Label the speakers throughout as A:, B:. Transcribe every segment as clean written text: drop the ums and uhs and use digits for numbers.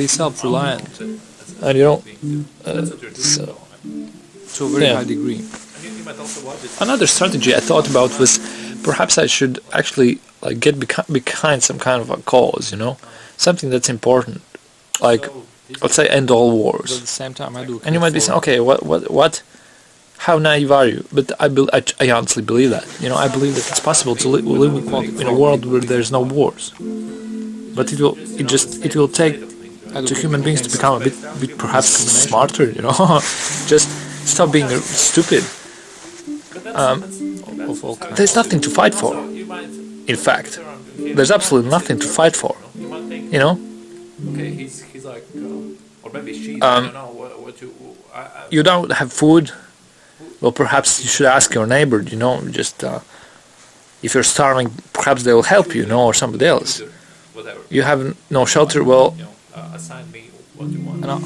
A: self-reliant,
B: and you know,
A: so, to a very high degree.
B: Another strategy I thought about was perhaps I should actually like get behind some kind of a cause, you know, something that's important, like let's say end all
A: But
B: wars.
A: at the same time, I do.
B: And you might be saying, okay, what? How naive are you? But I honestly believe that. You know, I believe that it's possible to live in a world where there's no wars. But it will take to human beings to become a bit perhaps smarter. You know, just stop being stupid. There's nothing to fight for. In fact, there's absolutely nothing to fight for. You know. You don't have food. Well, perhaps you should ask your neighbor, you know, just if you're starving, perhaps they will help you, you know, or somebody else. You have no shelter, well,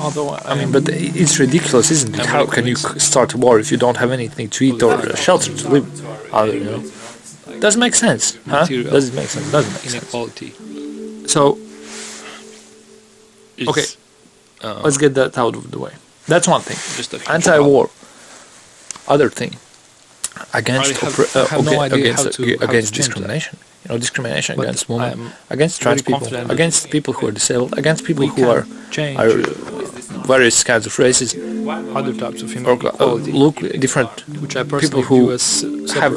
A: although
B: I mean, but it's ridiculous, isn't it? How can you start a war if you don't have anything to eat or a shelter to live under, you know? Doesn't make sense, huh? Does it make sense? Doesn't make sense.
A: Inequality.
B: So, okay, let's get that out of the way. That's one thing. Anti-war. Other thing, against discrimination. You know, discrimination against women, against trans people, against people who are disabled, against people who are various kinds of races,
A: other types of inequality.
B: Look, different
A: which I
B: people who have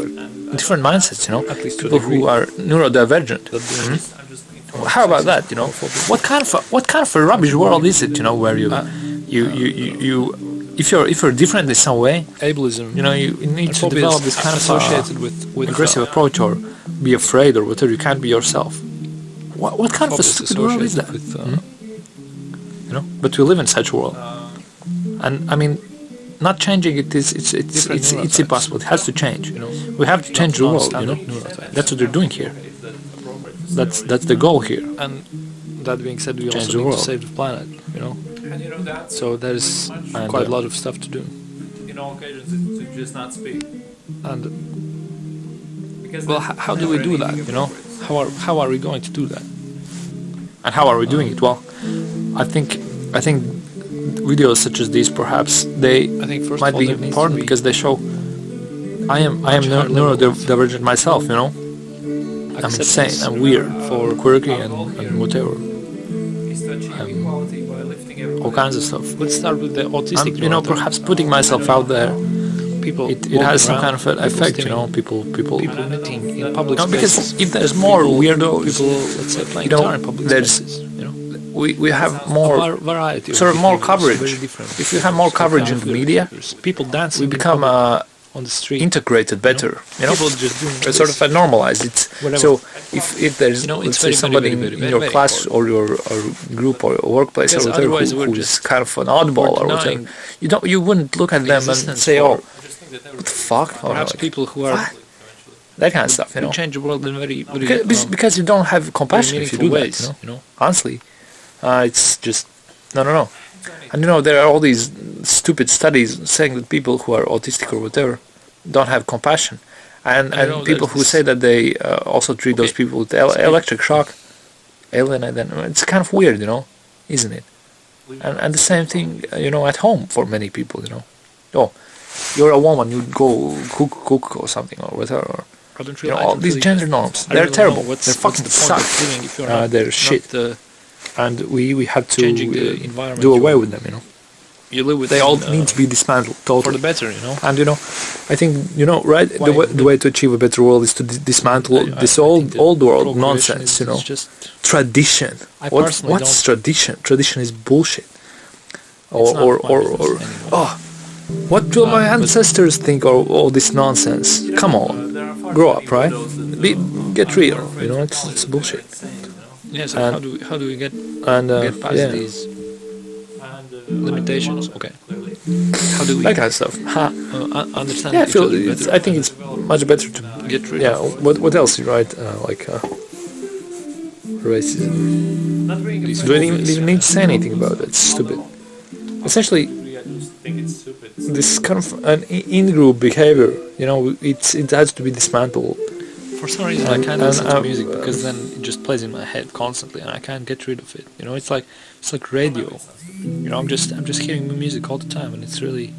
B: different mindsets. You know, people who are neurodivergent. How about that? You know, what kind of a rubbish world is it? You know, where you if you're different in some way,
A: ableism,
B: you know, you need to develop this kind of
A: associated with
B: aggressive approach, or be afraid, or whatever. You can't be yourself. What kind of a stupid world is that? You know, but we live in such a world, and I mean, not changing it it's impossible. It has to change. You know, we have to change the world. You know, that's what they're doing here. That's the goal here.
A: And that being said, we also need to save the planet. You know. So there's quite a lot of stuff to do.
C: In all occasions, to just not speak.
A: And well, how do we do that? You know, how are we going to do that?
B: And how are we doing it? Well, I think videos such as these perhaps they might be important because they show I am neurodivergent myself. You know, I'm insane. I'm weird, quirky, and whatever. All kinds of stuff.
A: Let's start with the autistic.
B: You know, perhaps putting myself out there, it has some kind of an effect. You know, people
A: meeting in public spaces.
B: Because if there's more weirdos,
A: people, let's say, playing guitar in public spaces, you know,
B: we have more
A: variety,
B: sort of more coverage. If you have more coverage in the media,
A: people dancing,
B: we become
A: on the street,
B: integrated better. You know,
A: people just doing
B: sort of normalized. It's so if there's let's say somebody in your class or your group or workplace or whatever who's kind of an oddball or whatever, you wouldn't look at them and say, oh, what the fuck?
A: Perhaps people who are
B: that kind of stuff. You know,
A: change the world in very
B: because you don't have compassion if you do that. You know, honestly, it's just no. And you know, there are all these stupid studies saying that people who are autistic or whatever don't have compassion, and people who say that they also treat those people with electric shock, alienate them. It's kind of weird, you know, isn't it? And the same thing, you know, at home for many people, you know. Oh, you're a woman, you go cook or something or whatever. You know, all these gender norms, they're terrible. They're fucking suck. They're shit. And we have to do away with them, you know.
A: You live with
B: they all need to be dismantled totally.
A: For the better, you know.
B: And you know, I think, you know, right, the way to achieve a better world is to dismantle this old world nonsense, you know. Tradition. What's tradition? Tradition is bullshit. What will my ancestors think of all this nonsense? Come on, grow up, right? Get real, you know. It's bullshit.
A: Yes. So how do we get past these limitations? Okay. How do we
B: that kind of stuff?
A: Understand?
B: Yeah, I think it's much better to
A: get rid.
B: Yeah. What else? Right? Like racism. Do I even need to say anything about it? It's stupid. Essentially, this kind of an in-group behavior. You know, it has to be dismantled.
A: For some reason, I can't listen to music because then it just plays in my head constantly, and I can't get rid of it. You know, it's like radio. You know, I'm just hearing music all the time, and it's really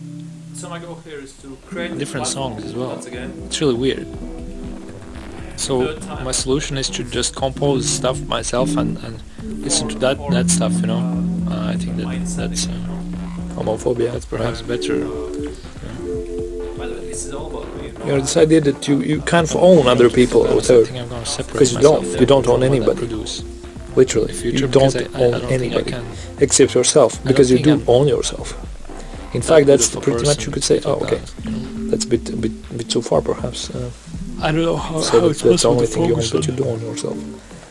C: So my goal here is to create
A: different songs as well.
C: once again.
A: It's really weird. So my solution is to just compose stuff myself and listen to that stuff. You know, I think that's
B: Homophobia.
A: that's perhaps better.
C: By the way, this is all about me.
B: You know, this idea that you can't own other people or
A: I
B: whatever,
A: think I'm gonna separate
B: because you
A: myself
B: don't own
A: from what I
B: anybody.
A: produce.
B: Literally,
A: Future,
B: you don't
A: because I
B: own
A: don't think I
B: anybody
A: can.
B: except yourself, because you
A: think
B: do
A: I'm
B: own yourself. In fact,
A: good
B: that's
A: of a
B: pretty much
A: person
B: you could say.
A: to
B: Oh,
A: do
B: okay,
A: that, you know?
B: that's a bit too far, perhaps.
A: I don't know how,
B: So
A: how
B: that's
A: it's
B: the
A: possible
B: only
A: to
B: thing you own,
A: focus
B: but you
A: on
B: do own yourself.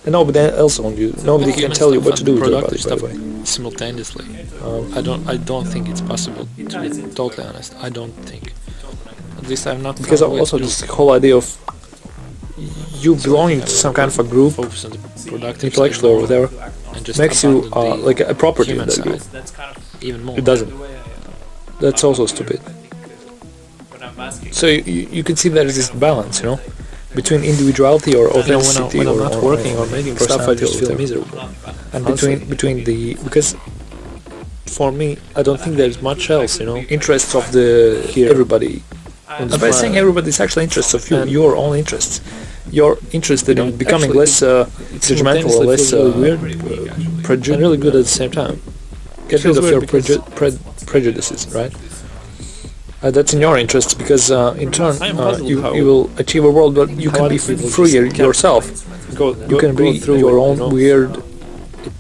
B: And nobody else owns you. Nobody can tell you what to do with your body, by the way.
A: Simultaneously. I don't think it's possible, to be totally honest. I don't think. At least I'm not.
B: Because
A: found a way
B: also
A: to
B: this whole idea of you belonging to some kind of a group,
A: focus on the productive
B: intellectual or whatever,
A: and just
B: makes you
A: abandon the
B: like a property of
A: human
B: that group.
A: side
C: That's kind of
A: even more.
B: It doesn't.
C: the way
B: That's also stupid.
C: when I'm asking.
B: So you can see there is this balance, you know, between individuality or
A: You know,
B: authenticity
A: when I'm
B: or
A: not working or making stuff, I just feel
B: personality or
A: miserable.
B: whatever. And between the, because for me, I don't think there's much else, you know, interests of the everybody. And by saying everybody, it's actually interests of you, your own interests. You're interested in becoming less judgmental or less prejudiced. And really good at the same time. Get rid of your prejudices, right? That's in your interest, because in turn you will achieve a world where you can be free yourself. You can be your own weird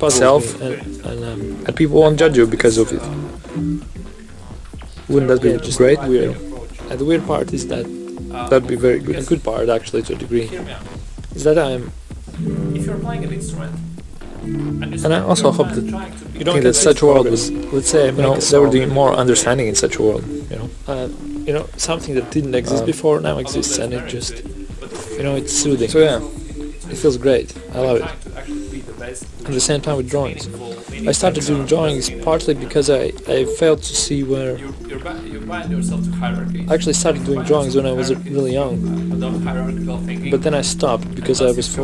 B: self, and people won't judge you because of it. Wouldn't that be great?
A: Weird. And the weird part is that
B: That'd be very good.
A: a good part, actually, to a degree,
C: Hear me out.
A: is that I'm.
C: If you're playing an instrument,
B: And I also hope that
A: You
B: I think that such a world was, let's say, you know, there would be more understanding in such a world.
A: You know, something that didn't exist before now exists, and it just, you know, it's soothing.
B: So yeah,
A: It feels great. I love it.
C: to actually be the best,
A: At the same time with drawings, I started doing drawings partly because I failed to see where.
C: you bind yourself to hierarchy.
A: I actually started doing drawings when I was really young,
C: Without hierarchical thinking.
A: but then I stopped because I was